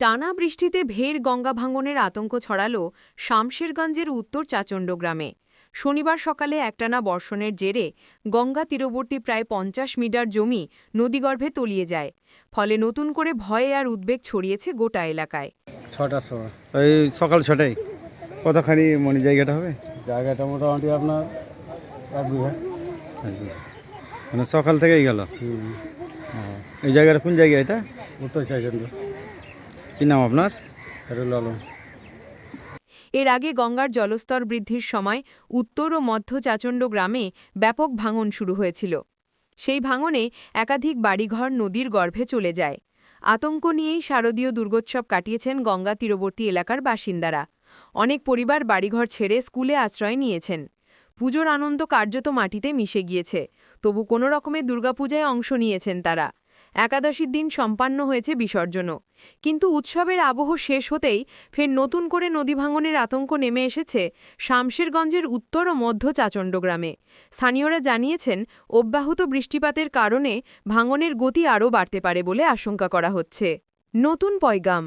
টানা বৃষ্টিতে ভের গঙ্গা ভাঙনের আতঙ্ক ছড়াল শামশেরগঞ্জের উত্তর চাচণ্ড গ্রামে। শনিবার সকালে একটানা বর্ষণের জেরে গঙ্গা তীরবর্তী প্রায় ৫০ মিটার জমি নদীগর্ভে তলিয়ে যায়। ফলে নতুন করে ভয়ে আর উদ্বেগ ছড়িয়েছে গোটা এলাকায়। ৬টার সময় ওই সকাল ৬টায় কতখানি জায়গাটা হবে? জায়গাটা মোটামুটি আপনার ১ বিঘা। মানে সকাল থেকেই গেল। এই জায়গাটা কোন জায়গা এটা? উত্তর চাইচন্দ্র। কি নাম আপনার? হেরুল আলম। এর আগে গঙ্গার জলস্তর বৃদ্ধির সময় উত্তর ও মধ্য চাচণ্ড গ্রামে ব্যাপক ভাঙন শুরু হয়েছিল। সেই ভাঙনে একাধিক বাড়িঘর নদীর গর্ভে চলে যায়। আতঙ্ক নিয়েই শারদীয় দুর্গোৎসব কাটিয়েছেন গঙ্গা তীরবর্তী এলাকার বাসিন্দারা। অনেক পরিবার বাড়িঘর ছেড়ে স্কুলে আশ্রয় নিয়েছেন। পুজোর আনন্দ কার্যত মাটিতে মিশে গিয়েছে, তবু কোনো রকমে দুর্গাপূজায় অংশ নিয়েছেন তারা। একাদশীর দিন সম্পন্ন হয়েছে বিসর্জনও। কিন্তু উৎসবের আবহ শেষ হতেই ফের নতুন করে নদী ভাঙনের আতঙ্ক নেমে এসেছে শামশেরগঞ্জের উত্তর ও মধ্য চাচণ্ড গ্রামে। স্থানীয়রা জানিয়েছেন, অব্যাহত বৃষ্টিপাতের কারণে ভাঙনের গতি আরও বাড়তে পারে বলে আশঙ্কা করা হচ্ছে। নতুন পয়গাম।